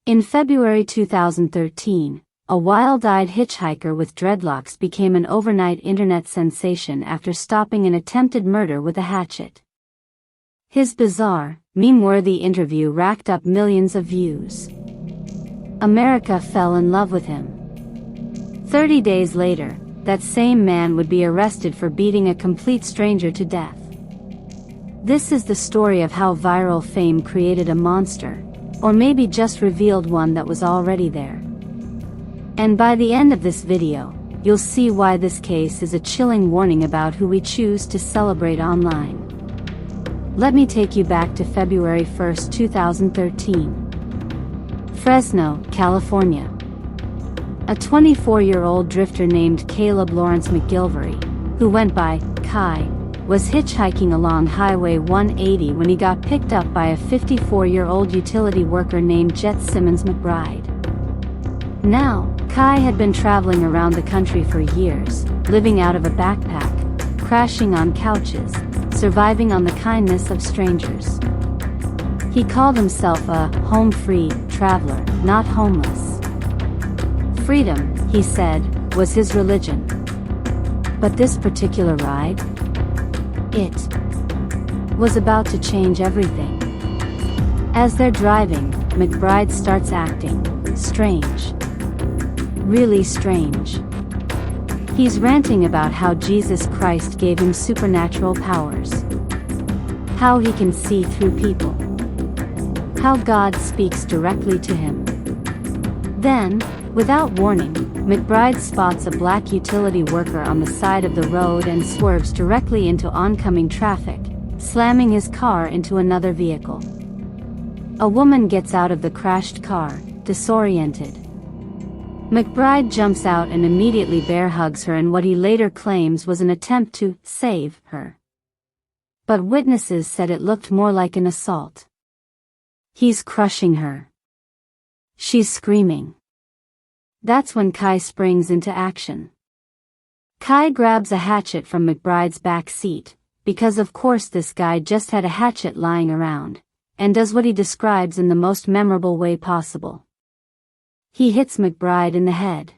In February 2013, a wild-eyed hitchhiker with dreadlocks became an overnight internet sensation after stopping an attempted murder with a hatchet. His bizarre, meme-worthy interview racked up millions of views. America fell in love with him. 30 days later, that same man would be arrested for beating a complete stranger to death. This is the story of how viral fame created a monster, or maybe just revealed one that was already there. And by the end of this video, you'll see why this case is a chilling warning about who we choose to celebrate online. Let me take you back to February 1, 2013. Fresno, California. A 24-year-old drifter named Caleb Lawrence McGillvary, who went by Kai, was hitchhiking along Highway 180 when he got picked up by a 54-year-old utility worker named Jet Simmons McBride. Now, Kai had been traveling around the country for years, living out of a backpack, crashing on couches, surviving on the kindness of strangers. He called himself a home-free traveler, not homeless. Freedom, he said, was his religion. But this particular ride? It was about to change everything. As they're driving, McBride starts acting strange. Really strange. He's ranting about how Jesus Christ gave him supernatural powers. How he can see through people. How God speaks directly to him. Then, without warning, McBride spots a black utility worker on the side of the road and swerves directly into oncoming traffic, slamming his car into another vehicle. A woman gets out of the crashed car, disoriented. McBride jumps out and immediately bear hugs her in what he later claims was an attempt to save her. But witnesses said it looked more like an assault. He's crushing her. She's screaming. That's when Kai springs into action. Kai grabs a hatchet from McBride's back seat, because of course this guy just had a hatchet lying around, and does what he describes in the most memorable way possible. He hits McBride in the head.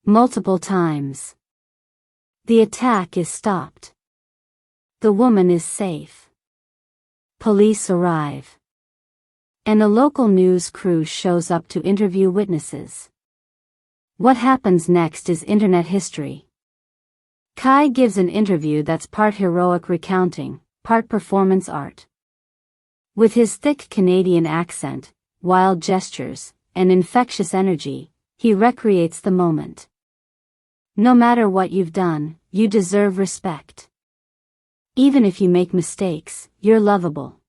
Multiple times. The attack is stopped. The woman is safe. Police arrive. And a local news crew shows up to interview witnesses. What happens next is internet history. Kai gives an interview that's part heroic recounting, part performance art. With his thick Canadian accent, wild gestures, and infectious energy, he recreates the moment. No matter what you've done, you deserve respect. Even if you make mistakes, you're lovable.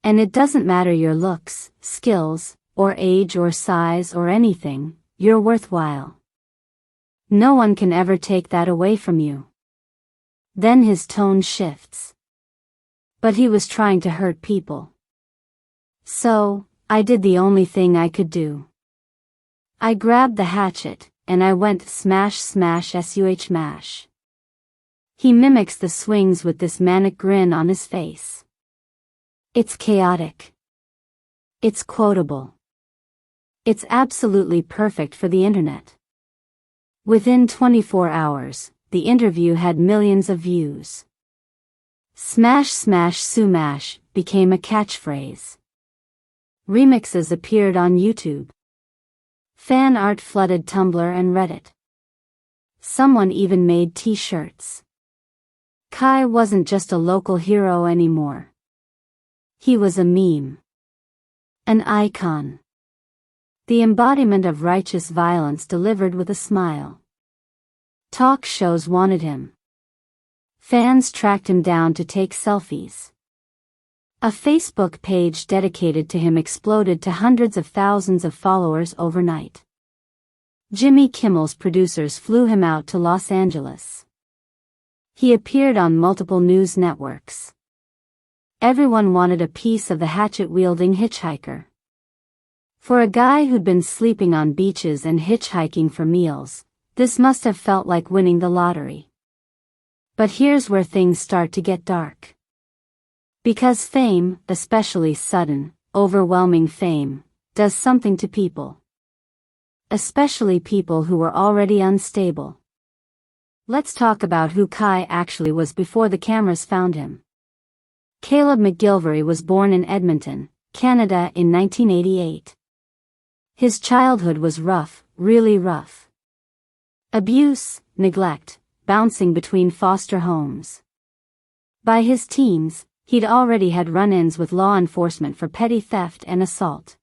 And it doesn't matter your looks, skills, or age or size or anything, you're worthwhile. No one can ever take that away from you. Then his tone shifts. But he was trying to hurt people. So, I did the only thing I could do. I grabbed the hatchet, and I went smash smash suh-mash. He mimics the swings with this manic grin on his face. It's chaotic. It's quotable. It's absolutely perfect for the internet. Within 24 hours, the interview had millions of views. Smash smash suh-mash became a catchphrase. Remixes appeared on YouTube. Fan art flooded Tumblr and Reddit. Someone even made t-shirts. Kai wasn't just a local hero anymore. He was a meme. An icon. The embodiment of righteous violence delivered with a smile. Talk shows wanted him. Fans tracked him down to take selfies. A Facebook page dedicated to him exploded to hundreds of thousands of followers overnight. Jimmy Kimmel's producers flew him out to Los Angeles. He appeared on multiple news networks. Everyone wanted a piece of the hatchet-wielding hitchhiker. For a guy who'd been sleeping on beaches and hitchhiking for meals, this must have felt like winning the lottery. But here's where things start to get dark. Because fame, especially sudden, overwhelming fame, does something to people. Especially people who were already unstable. Let's talk about who Kai actually was before the cameras found him. Caleb McGillvary was born in Edmonton, Canada in 1988. His childhood was rough, really rough. Abuse, neglect, bouncing between foster homes. By his teens, he'd already had run-ins with law enforcement for petty theft and assault.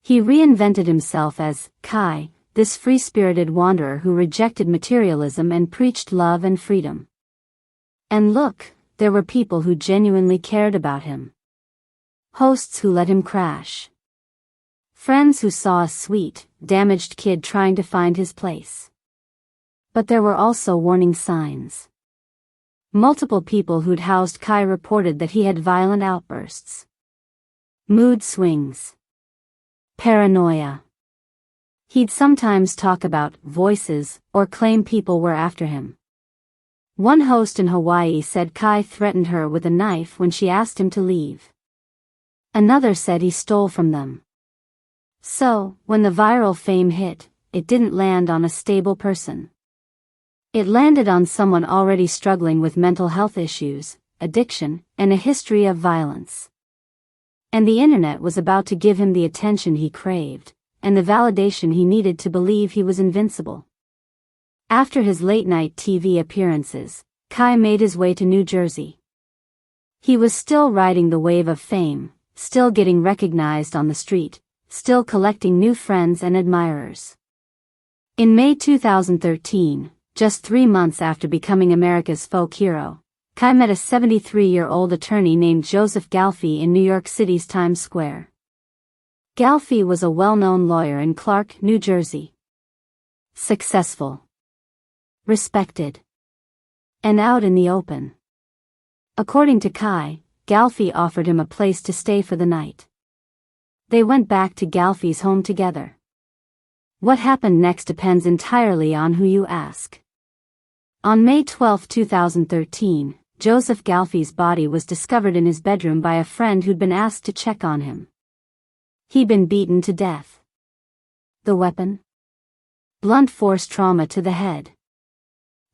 He reinvented himself as Kai, this free-spirited wanderer who rejected materialism and preached love and freedom. And look, there were people who genuinely cared about him. Hosts who let him crash. Friends who saw a sweet, damaged kid trying to find his place. But there were also warning signs. Multiple people who'd housed Kai reported that he had violent outbursts. Mood swings. Paranoia. He'd sometimes talk about voices or claim people were after him. One host in Hawaii said Kai threatened her with a knife when she asked him to leave. Another said he stole from them. So, when the viral fame hit, it didn't land on a stable person. It landed on someone already struggling with mental health issues, addiction, and a history of violence. And the internet was about to give him the attention he craved, and the validation he needed to believe he was invincible. After his late-night TV appearances, Kai made his way to New Jersey. He was still riding the wave of fame, still getting recognized on the street, still collecting new friends and admirers. In May 2013, just 3 months after becoming America's folk hero, Kai met a 73-year-old attorney named Joseph Galfy in New York City's Times Square. Galfy was a well-known lawyer in Clark, New Jersey. Successful. Respected. And out in the open. According to Kai, Galfy offered him a place to stay for the night. They went back to Galfy's home together. What happened next depends entirely on who you ask. On May 12, 2013, Joseph Galfy's body was discovered in his bedroom by a friend who'd been asked to check on him. He'd been beaten to death. The weapon? Blunt force trauma to the head.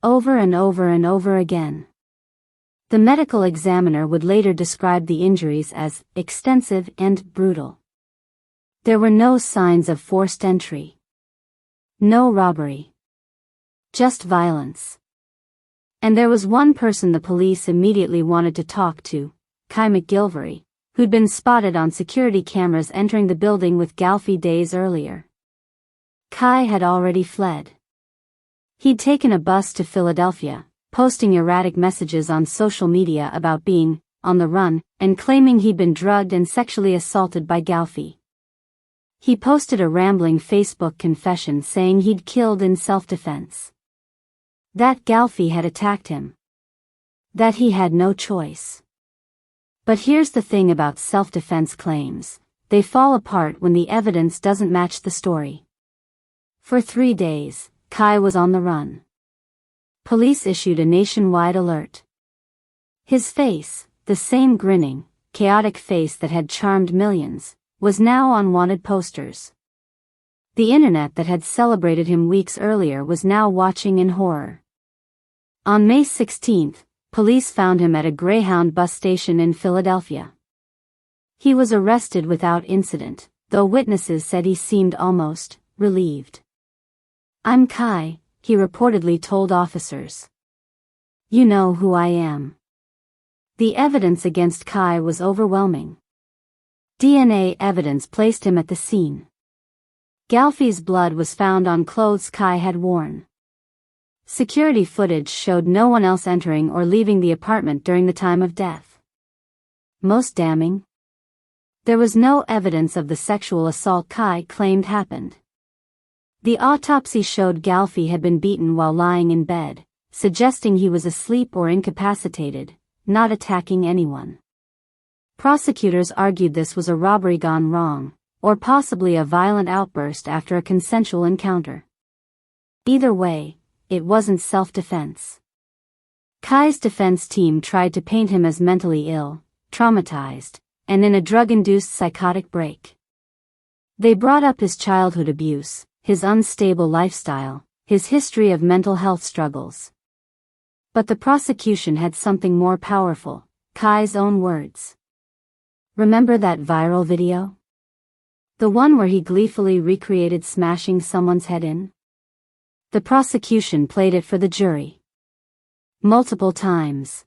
Over and over and over again. The medical examiner would later describe the injuries as extensive and brutal. There were no signs of forced entry. No robbery. Just violence. And there was one person the police immediately wanted to talk to, Kai McGillvary, who'd been spotted on security cameras entering the building with Galfy days earlier. Kai had already fled. He'd taken a bus to Philadelphia, posting erratic messages on social media about being on the run and claiming he'd been drugged and sexually assaulted by Galfy. He posted a rambling Facebook confession saying he'd killed in self-defense. That Galfy had attacked him. That he had no choice. But here's the thing about self-defense claims: they fall apart when the evidence doesn't match the story. For 3 days, Kai was on the run. Police issued a nationwide alert. His face, the same grinning, chaotic face that had charmed millions, was now on wanted posters. The internet that had celebrated him weeks earlier was now watching in horror. On May 16, police found him at a Greyhound bus station in Philadelphia. He was arrested without incident, though witnesses said he seemed almost relieved. "I'm Kai," he reportedly told officers. "You know who I am." The evidence against Kai was overwhelming. DNA evidence placed him at the scene. Galfy's blood was found on clothes Kai had worn. Security footage showed no one else entering or leaving the apartment during the time of death. Most damning, there was no evidence of the sexual assault Kai claimed happened. The autopsy showed Galfy had been beaten while lying in bed, suggesting he was asleep or incapacitated, not attacking anyone. Prosecutors argued this was a robbery gone wrong, or possibly a violent outburst after a consensual encounter. Either way, it wasn't self-defense. Kai's defense team tried to paint him as mentally ill, traumatized, and in a drug-induced psychotic break. They brought up his childhood abuse, his unstable lifestyle, his history of mental health struggles. But the prosecution had something more powerful, Kai's own words. Remember that viral video? The one where he gleefully recreated smashing someone's head in? The prosecution played it for the jury. Multiple times.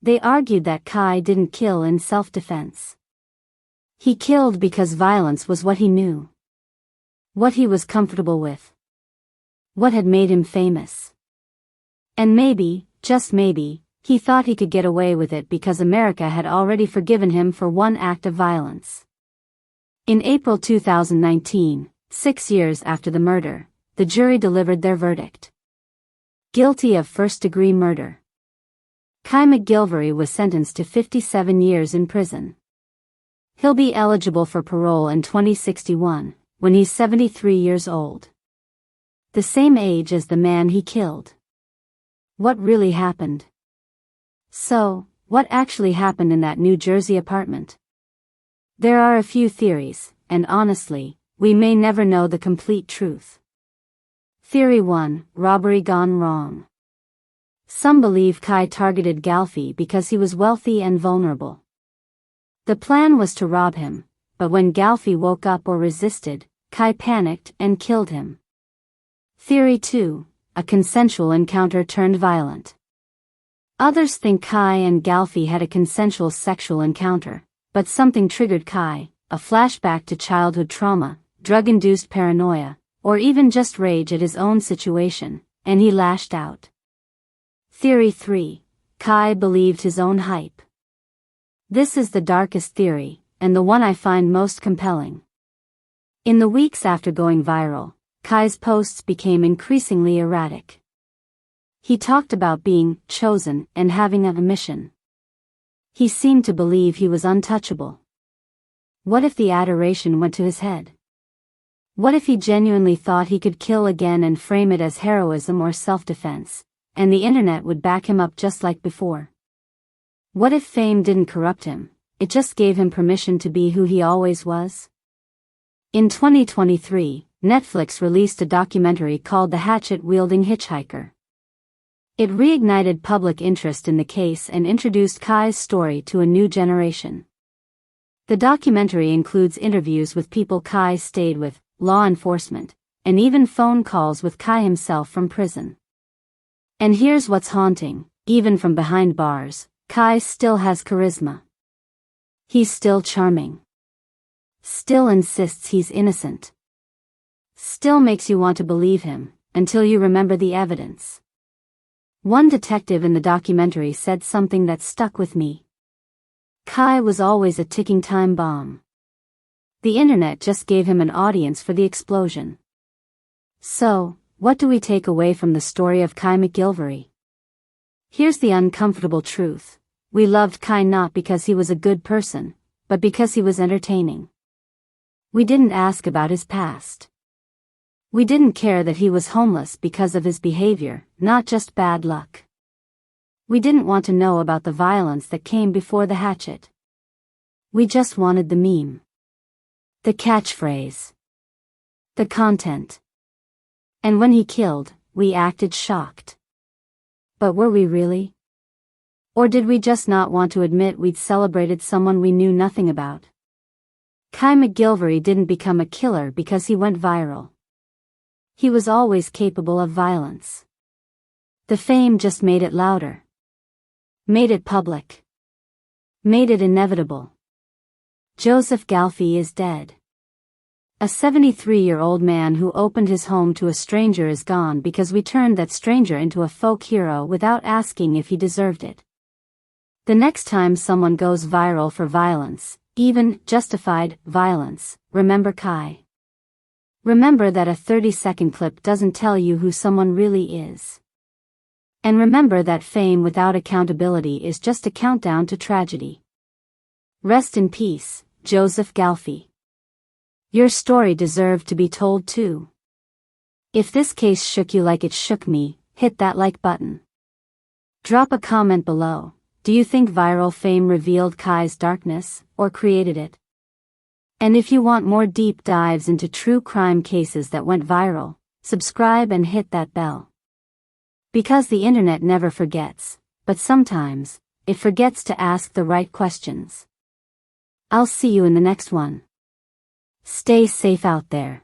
They argued that Kai didn't kill in self-defense. He killed because violence was what he knew. What he was comfortable with. What had made him famous. And maybe, just maybe, he thought he could get away with it because America had already forgiven him for one act of violence. In April 2019, 6 years after the murder, the jury delivered their verdict. Guilty of first-degree murder. Kai McGillvary was sentenced to 57 years in prison. He'll be eligible for parole in 2061, when he's 73 years old. The same age as the man he killed. What really happened? So, what actually happened in that New Jersey apartment? There are a few theories, and honestly, we may never know the complete truth. Theory 1, robbery gone wrong. Some believe Kai targeted Galfy because he was wealthy and vulnerable. The plan was to rob him, but when Galfy woke up or resisted, Kai panicked and killed him. Theory 2, a consensual encounter turned violent. Others think Kai and Galfy had a consensual sexual encounter, but something triggered Kai, a flashback to childhood trauma, drug-induced paranoia, or even just rage at his own situation, and he lashed out. Theory 3, Kai believed his own hype. This is the darkest theory, and the one I find most compelling. In the weeks after going viral, Kai's posts became increasingly erratic. He talked about being chosen and having a mission. He seemed to believe he was untouchable. What if the adoration went to his head? What if he genuinely thought he could kill again and frame it as heroism or self-defense, and the internet would back him up just like before? What if fame didn't corrupt him, it just gave him permission to be who he always was? In 2023, Netflix released a documentary called The Hatchet-Wielding Hitchhiker. It reignited public interest in the case and introduced Kai's story to a new generation. The documentary includes interviews with people Kai stayed with, law enforcement, and even phone calls with Kai himself from prison. And here's what's haunting, even from behind bars, Kai still has charisma. He's still charming. Still insists he's innocent. Still makes you want to believe him, until you remember the evidence. One detective in the documentary said something that stuck with me. Kai was always a ticking time bomb. The internet just gave him an audience for the explosion. So, what do we take away from the story of Kai McGillvary? Here's the uncomfortable truth. We loved Kai not because he was a good person, but because he was entertaining. We didn't ask about his past. We didn't care that he was homeless because of his behavior, not just bad luck. We didn't want to know about the violence that came before the hatchet. We just wanted the meme. The catchphrase. The content. And when he killed, we acted shocked. But were we really? Or did we just not want to admit we'd celebrated someone we knew nothing about? Kai McGillvary didn't become a killer because he went viral. He was always capable of violence. The fame just made it louder. Made it public. Made it inevitable. Joseph Galfy is dead. A 73-year-old man who opened his home to a stranger is gone because we turned that stranger into a folk hero without asking if he deserved it. The next time someone goes viral for violence, even justified violence, remember Kai. Remember that a 30-second clip doesn't tell you who someone really is. And remember that fame without accountability is just a countdown to tragedy. Rest in peace, Joseph Galfy. Your story deserved to be told too. If this case shook you like it shook me, hit that like button. Drop a comment below. Do you think viral fame revealed Kai's darkness, or created it? And if you want more deep dives into true crime cases that went viral, subscribe and hit that bell. Because the internet never forgets, but sometimes, it forgets to ask the right questions. I'll see you in the next one. Stay safe out there.